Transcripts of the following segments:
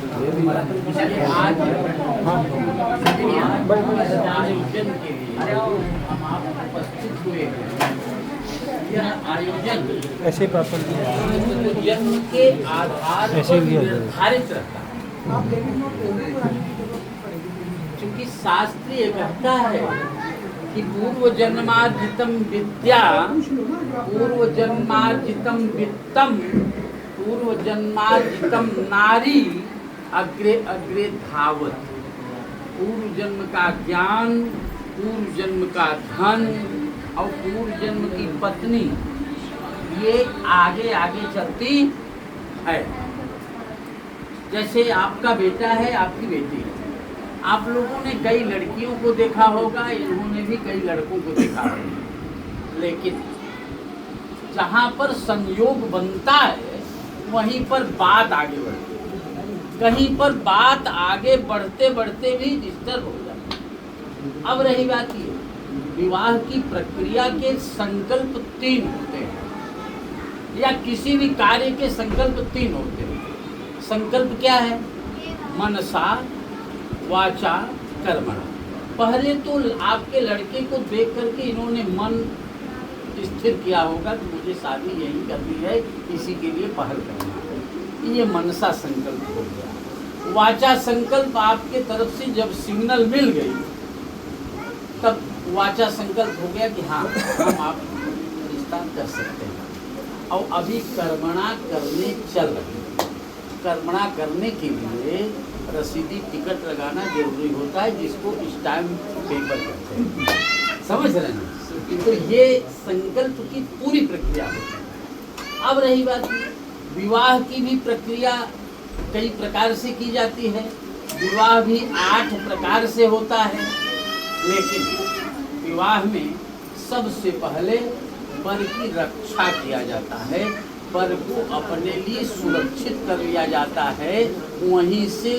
आज आयोजन के लिए हम आप उपस्थित हुए हैं। यह आयोजन ऐसे प्रॉपर जन्म के आधार पर निर्धारित रहता है, क्योंकि शास्त्र ये कहता है कि पूर्व जन्मार्जितम विद्या, पूर्व जन्मार्जितम वित्तम, पूर्व जन्मार्जितम नारी अग्रे अग्रे धावत। पूर्व जन्म का ज्ञान, पूर्व जन्म का धन और पूर्व जन्म की पत्नी, ये आगे आगे चलती है। जैसे आपका बेटा है, आपकी बेटी है, आप लोगों ने कई लड़कियों को देखा होगा, इन्होंने भी कई लड़कों को देखा होगा, लेकिन जहाँ पर संयोग बनता है वहीं पर बात आगे बढ़ती है। कहीं पर बात आगे बढ़ते बढ़ते भी डिस्टर्ब हो जाती है। अब रही बात ये, विवाह की प्रक्रिया के संकल्प 3 होते हैं, या किसी भी कार्य के संकल्प 3 होते हैं। संकल्प क्या है? मनसा वाचा कर्मणा। पहले तो आपके लड़के को देख करके इन्होंने मन स्थिर किया होगा कि मुझे शादी यही करनी है, इसी के लिए पहल करना है, ये मनसा संकल्प हो गया। वाचा संकल्प आपके तरफ से जब सिग्नल मिल गई, तब वाचा संकल्प हो गया कि हाँ हम आप रिश्ता कर सकते हैं। और अभी कर्मणा करने चल रही है। कर्मणा करने के लिए रसीदी टिकट लगाना जरूरी होता है, जिसको स्टैम्प पेपर कहते हैं। समझ रहे हैं? तो ये संकल्प की पूरी प्रक्रिया होती है। अब रही बात, विवाह की भी प्रक्रिया कई प्रकार से की जाती है। विवाह भी 8 प्रकार से होता है, लेकिन विवाह में सबसे पहले वर की रक्षा किया जाता है, वर को अपने लिए सुरक्षित कर लिया जाता है। वहीं से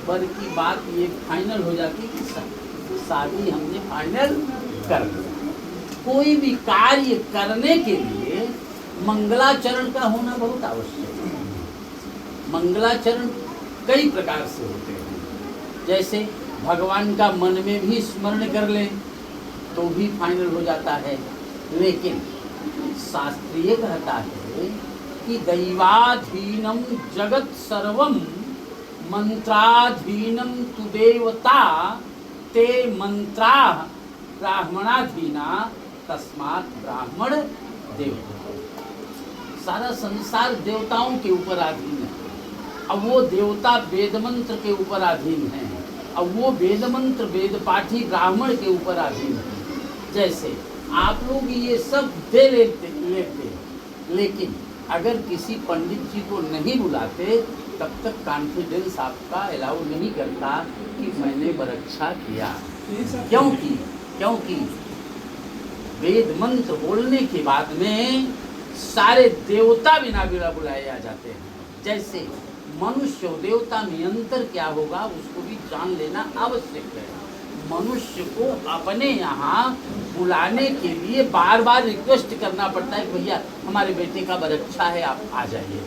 वर की बात ये फाइनल हो जाती है कि शादी हमने फाइनल कर लिया। कोई भी कार्य करने के लिए मंगलाचरण का होना बहुत आवश्यक है। मंगलाचरण कई प्रकार से होते हैं। जैसे भगवान का मन में भी स्मरण कर लें तो भी फाइनल हो जाता है, लेकिन शास्त्रीय कहता है कि दैवाधीनम जगत सर्वम मंत्राधीनम तु देवता ते मंत्रा ब्राह्मणाधीना तस्मात् ब्राह्मण देवता। सारा संसार देवताओं के ऊपर अधीन है। अब वो देवता वेद मंत्र के ऊपर अधीन है, अब वो वेद मंत्र वेद पाठी ब्राह्मण के ऊपर अधीन है। जैसे आप लोग ये सब दे लेते, लेकिन अगर किसी पंडित जी को नहीं बुलाते तब तक कॉन्फिडेंस आपका अलाउ नहीं करता कि मैंने वरक्षा किया। क्योंकि वेद मंत्र बोलने के बाद में सारे देवता बिना बुलाए आ जाते हैं। जैसे मनुष्य देवता में अंतर क्या होगा उसको भी जान लेना आवश्यक है। मनुष्य को अपने यहाँ बुलाने के लिए बार बार रिक्वेस्ट करना पड़ता है, भैया हमारे बेटे का वरक्षा है, आप आ जाइए।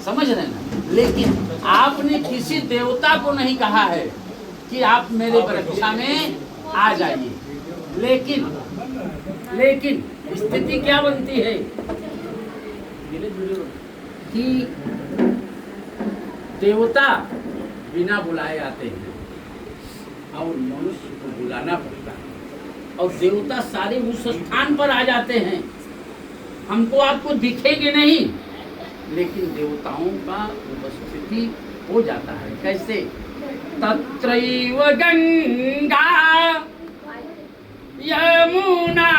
समझ रहे ना? लेकिन आपने किसी देवता को नहीं कहा है कि आप मेरे वरक्षा में आ जाइए। लेकिन स्थिति क्या बनती है कि देवता बिना बुलाए आते हैं और मनुष्य को बुलाना पड़ता है, और देवता सारे उस स्थान पर आ जाते हैं। हमको आपको दिखेंगे नहीं, लेकिन देवताओं का उपस्थिति हो जाता है। कैसे? तत्रैव गंगा यमुना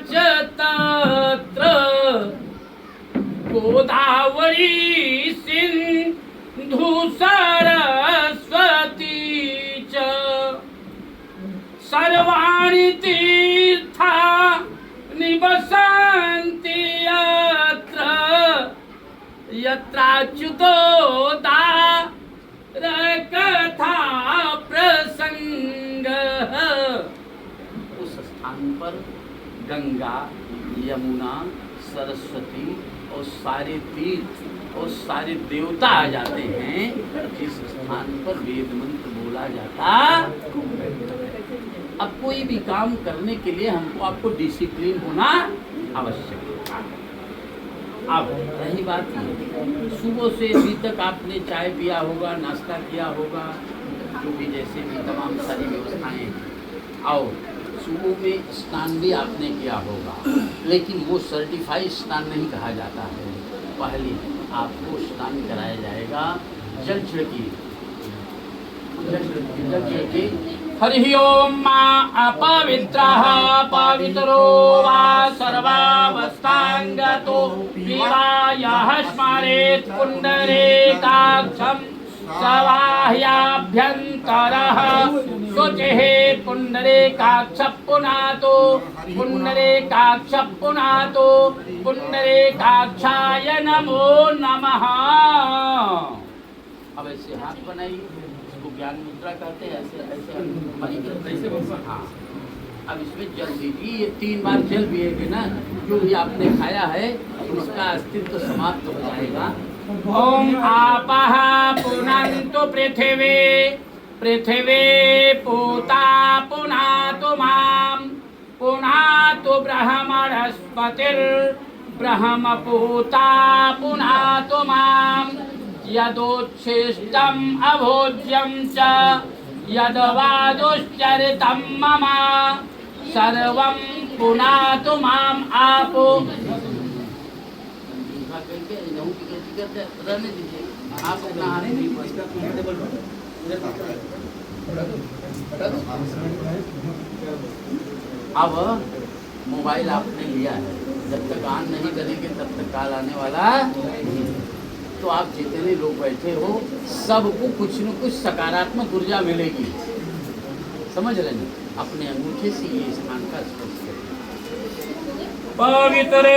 च तत्र गोदावरी सिंधु सरस्वती च सर्वाणि तीर्था निवसन्ति यत्र यत्राच्युतो कथा प्रसंग। उस स्थान पर गंगा, यमुना, सरस्वती और सारे तीर्थ और सारे देवता आ जाते हैं। जिस स्थान पर वेद मंत्र बोला जाता, अब कोई भी काम करने के लिए हमको आपको डिसिप्लिन होना आवश्यक है। अब रही बात ये, सुबह से अभी तक आपने चाय पिया होगा, नाश्ता किया होगा, जो भी जैसे भी तमाम सारी व्यवस्थाएं हैं, और सुबह में स्नान भी आपने किया होगा, लेकिन वो सर्टिफाइड स्नान नहीं कहा जाता है। पहले आपको स्नान कराया जाएगा जल छिड़की, जल छिड़की। हरि ओम मां अपवित्रः पवित्रो वा सर्वावस्थांगतो विवायः स्मरेत् पुण्डरीकाक्षं सवाह्याभ्यन्तरः शुचिः पुण्डरीकाक्ष पुनातो पुण्डरीकाक्ष पुनातो पुण्डरीकाक्षाय नमो नमः। अब ऐसे हाथ बनाइए, इसको ज्ञान मुद्रा कहते हैं। ऐसे ऐसे हाँ। अब इसमें जल दीजिए, ये 3 बार जल पिएंगे ना, जो भी आपने खाया है उसका अस्तित्व समाप्त हो जाएगा। ओम आपः पुनन्तु पृथिवी पृथिवी पूता पुनातु मां पुनातु ब्रह्मणस्पतिर् ब्रह्म पूता पुनातु मां यदोच्छिष्टम् अभोज्यं च यद्वादुश्चरितं मम सर्वं पुनातु माम् आपो। आप अब मोबाइल आपने लिया है, जब तक ऑन नहीं करेंगे तब तक कॉल आने वाला नहीं। तो आप जितने लोग बैठे हो सबको कुछ न कुछ सकारात्मक ऊर्जा मिलेगी, समझ रहे हैं? अपने अंगूठे से ये स्थान का स्पर्श करें। पवित्र